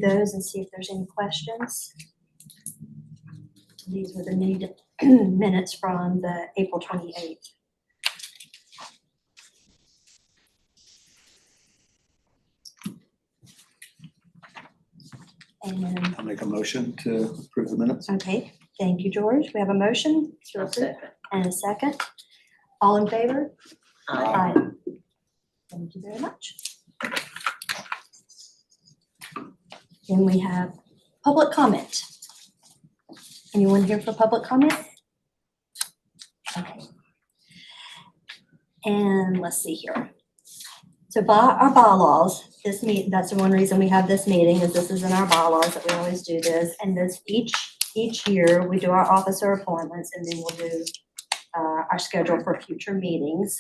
those and see if there's any questions. These were the minutes from the April 28th. And, I'll make a motion to approve the minutes. okay, thank you, George. We have a motion to approve and a second. All in favor? Aye. Thank you very much. Then we have public comment. Anyone here for public comment? Okay. And let's see here. So by our bylaws, that's the one reason we have this meeting, is this is in our bylaws that we always do this. And this each year we do our officer appointments, and then we'll do our schedule for future meetings.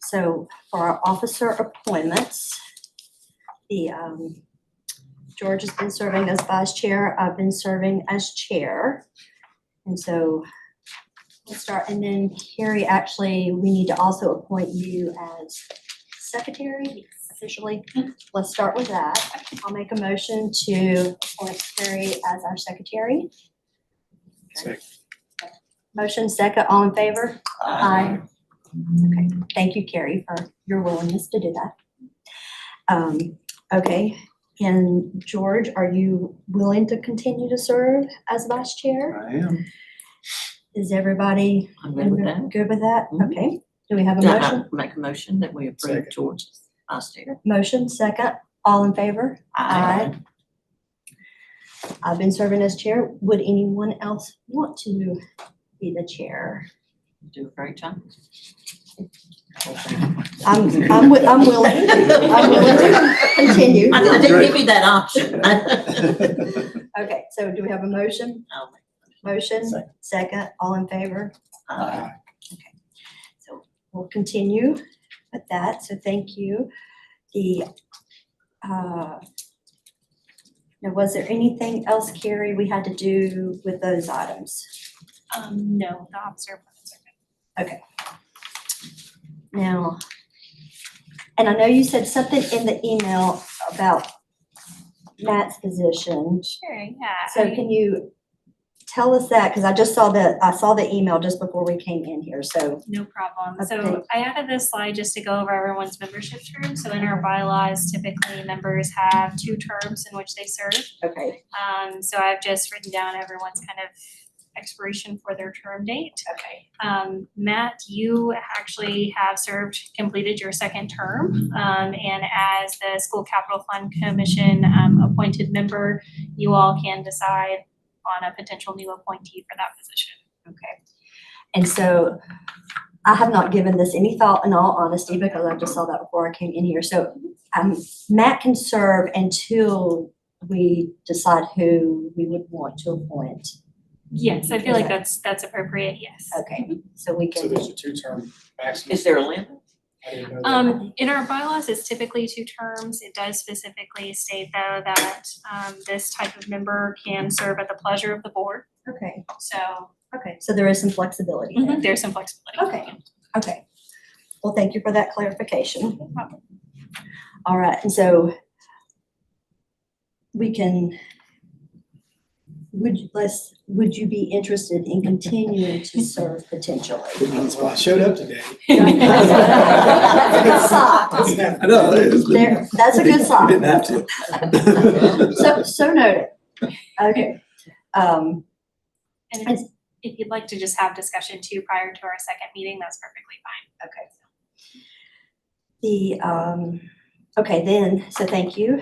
So for our officer appointments, George has been serving as vice chair. I've been serving as chair. And so we'll start. And then Carrie, actually, we need to also appoint you as secretary officially. Let's start with that. I'll make a motion to appoint Carrie as our secretary. Second. Motion second, all in favor? Aye. Okay, thank you, Carrie, for your willingness to do that. Okay, and George, are you willing to continue to serve as vice chair? I am. Is everybody I'm good with that. good with that? Mhm. Okay, do we have a Yeah, motion? I make a motion that we approve Second. George as chair. Motion second, all in favor? Aye. I've been serving as chair. Would anyone else want to be the chair? Do a great job. I'm willing. I'm willing to continue. I didn't give you that option. Okay, so do we have a motion? I'll make Motion, Second. second, all in favor? a So we'll continue with that, so thank you. Now, was there anything else, Carrie, we had to do with those items? No, the officer appointments are good. Okay. Now, and I know you said something in the email about Matt's position, Sure, yeah. so can you tell us that, because I saw the email just before we came in here, so. No problem. Okay. So I added this slide just to go over everyone's membership term. So in our bylaws, typically members have 2 terms in which they serve. Okay, So I've just written down everyone's kind of expiration for their term date. okay. Matt, you actually have completed your 2nd term. And as the School Capital Fund Commission appointed member, you all can decide on a potential new appointee for that position. Okay. And so I have not given this any thought, in all honesty, because I just saw that before I came in here. So Matt can serve until we decide who we would want to appoint. Yes, I feel like that's appropriate, yes. Okay, so we So can, there's a 2-term maximum. Is there a limit? I didn't know that. In our bylaws, it's typically 2 terms. It does specifically state though that this type of member can serve at the pleasure of the board. okay, So so there is some flexibility there. there's some flexibility. Okay. Okay. Well, thank you for that clarification. No problem. All right, and so we can, would you be interested in continuing to serve potentially? Well, I showed up today. That's a good sign. I know, it is. There, that's a good You sign. didn't have to. So noted. Okay. And if you'd like to just have discussion too prior to our 2nd meeting, that's perfectly fine. Okay. Okay, then, so thank you.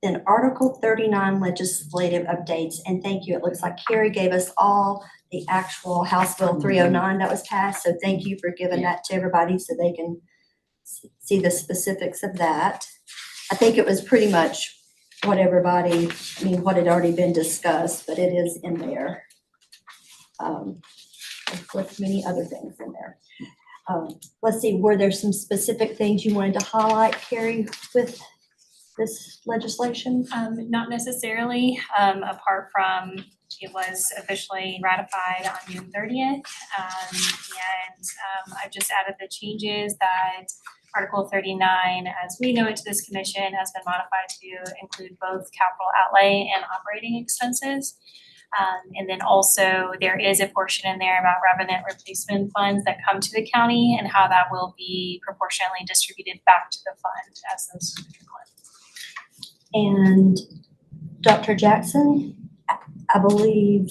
Then Article 39 legislative updates, and thank you. It looks like Carrie gave us all the actual House Bill 309 that was passed, so thank you for giving that to everybody so they can see the specifics of that. I think it was pretty much what what had already been discussed, but it is in there. With many other things in there. Let's see, were there some specific things you wanted to highlight, Carrie, with this legislation? Not necessarily, apart from it was officially ratified on June 30th. And I've just added the changes that Article 39, as we know it to this commission, has been modified to include both capital outlay and operating expenses. And then also there is a portion in there about revenue replacement funds that come to the county and how that will be proportionately distributed back to the fund as those funds. And Dr. Jackson, I believe,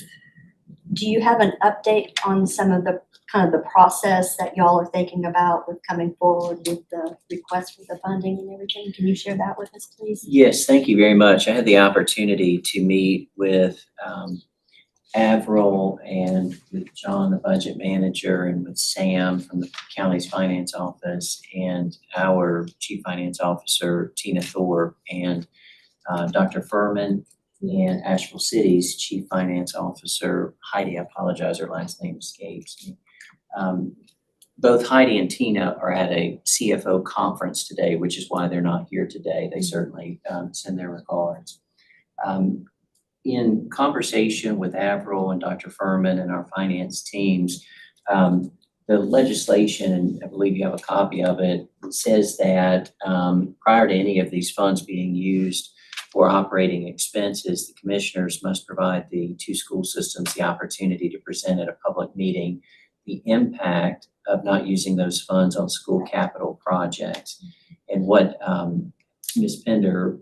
do you have an update on some of the kind of the process that y'all are thinking about with coming forward with the request for the funding and everything? Can you share that with us, please? Yes, thank you very much. I had the opportunity to meet with Avril and with John, the budget manager, and with Sam from the county's finance office, and our chief finance officer, Tina Thorpe, and Dr. Furman, and Asheville City's chief finance officer, Heidi. I apologize, her last name escapes me. Both Heidi and Tina are at a CFO conference today, which is why they're not here today. They certainly send their regards. In conversation with Avril and Dr. Furman and our finance teams, the legislation, and I believe you have a copy of it, says that prior to any of these funds being used for operating expenses, the commissioners must provide the two school systems the opportunity to present at a public meeting the impact of not using those funds on school capital projects. And what Ms. Pender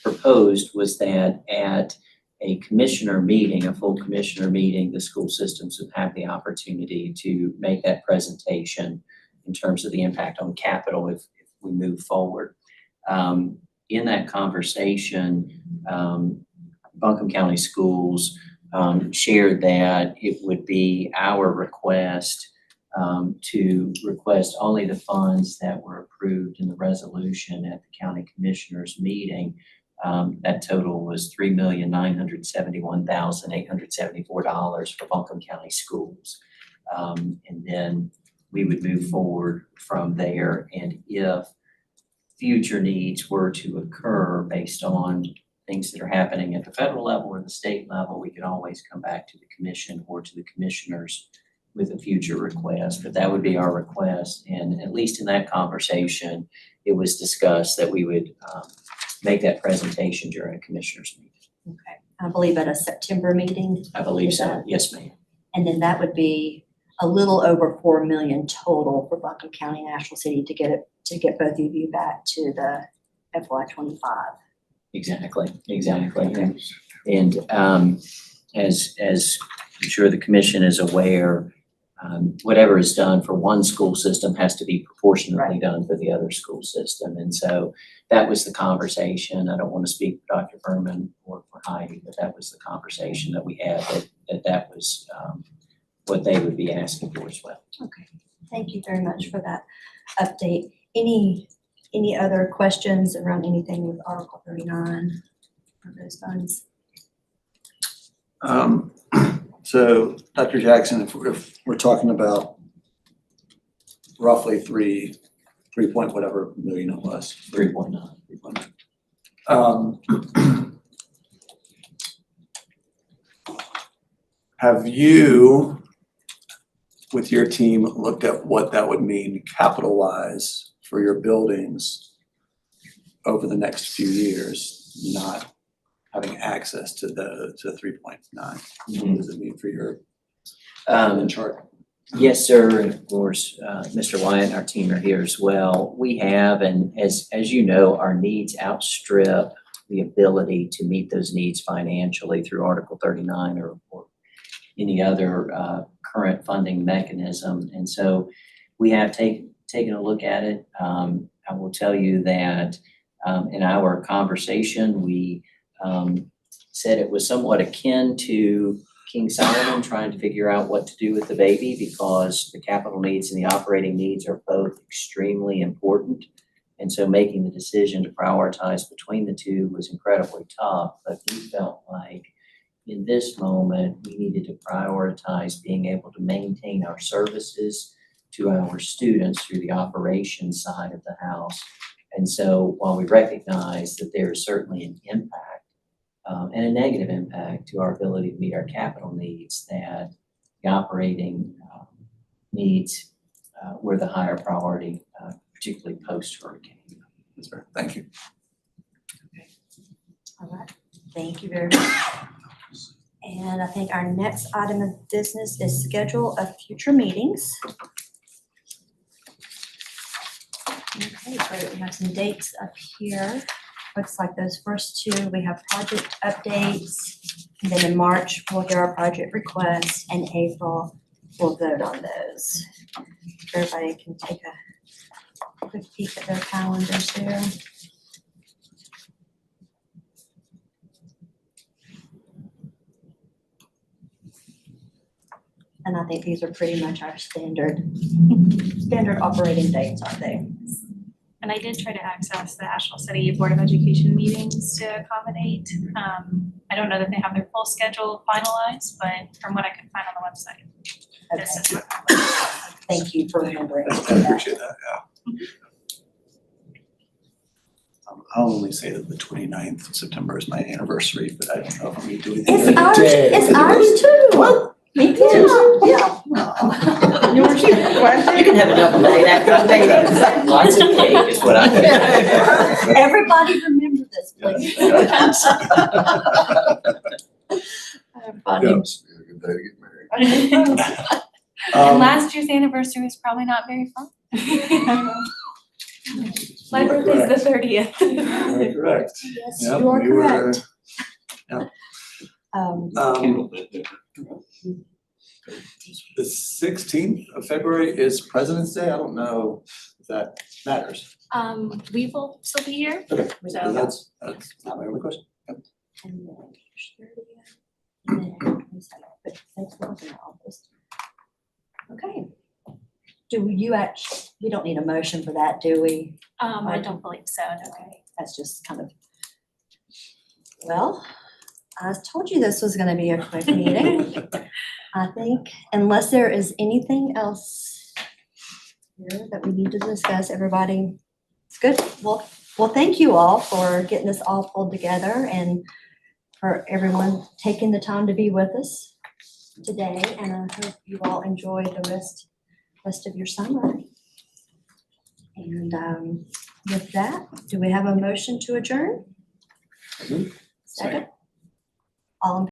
proposed was that at a commissioner meeting, a full commissioner meeting, the school systems would have the opportunity to make that presentation in terms of the impact on capital if we move forward. In that conversation, Buncombe County Schools shared that it would be our request to request only the funds that were approved in the resolution at the county commissioners meeting. That total was $3,971,874 for Buncombe County Schools. And then we would move forward from there. And if future needs were to occur based on things that are happening at the federal level or the state level, we could always come back to the commission or to the commissioners with a future request. But that would be our request. And at least in that conversation, it was discussed that we would make that presentation during a commissioners meeting. Okay, I believe at a September meeting, I believe Is so. that- Yes, ma'am. and then that would be a little over 4 million total for Buncombe County and Asheville City to get both of you back to the FY25. Exactly. And as I'm sure the commission is aware, whatever is done for one school system has to be proportionately done for the other school system. And so that was the conversation. I don't want to speak for Dr. Furman or for Heidi, but that was the conversation that we had, that was what they would be asking for as well. Okay, thank you very much for that update. Any other questions around anything with Article 39 of those funds? So Dr. Jackson, if we're talking about roughly three point whatever million it was. 3.9. 3.9. Have you, with your team, looked at what that would mean capital-wise for your buildings over the next few years, not having access to the 3.9? What does it mean for your chart? Yes, sir. And of course, Mr. Wyatt and our team are here as well. We have, and as you know, our needs outstrip the ability to meet those needs financially through Article 39 or any other current funding mechanism. And so we have taken a look at it. I will tell you that in our conversation, we said it was somewhat akin to King Solomon trying to figure out what to do with the baby, because the capital needs and the operating needs are both extremely important. And so making the decision to prioritize between the two was incredibly tough, but we felt like in this moment, we needed to prioritize being able to maintain our services to our students through the operations side of the house. And so while we recognize that there is certainly an impact, and a negative impact to our ability to meet our capital needs, that the operating needs were the higher priority particularly post-hurricane. That's fair. Thank you. All right, thank you very much. And I think our next item of business is schedule of future meetings. Okay, so we have some dates up here. Looks like those first two, we have project updates. And then in March, we'll do our project requests, and April, we'll vote on those. Everybody can take a quick peek at their calendars there. And I think these are pretty much our standard operating dates, aren't they? And I did try to access the Asheville City Board of Education meetings to accommodate. I don't know that they have their full schedule finalized, but from what I could find on the website, this Okay, is what. thank you for remembering to I do that. appreciate that, yeah. I'll only say that the 29th of September is my anniversary, but I don't know if I'm gonna do anything. It's ours, it's ours too. What? Me too, yeah. Yours too. You can have a double date after the meeting. Lots of cake is what I. Everybody remember this, please. Funny. Yes. Be a good day to get married. And last year's anniversary was probably not very fun. My birthday's the 30th. Correct. Yes, Yep, you are we were- correct. Yep. Um, The 16th of February is President's Day. I don't know if that matters. We will still be here. Okay. So- That's not my only question. and then March 30th, and then thanks for looking at all this. Okay. Do you actually, we don't need a motion for that, do we? I don't believe so, no. Okay, that's just kind of, well, I told you this was gonna be a quick meeting. I think unless there is anything else here that we need to discuss, everybody, it's good. Well, thank you all for getting this all pulled together and for everyone taking the time to be with us today. And I hope you all enjoy the rest of your summer. And with that, do we have a motion to adjourn? Second? All in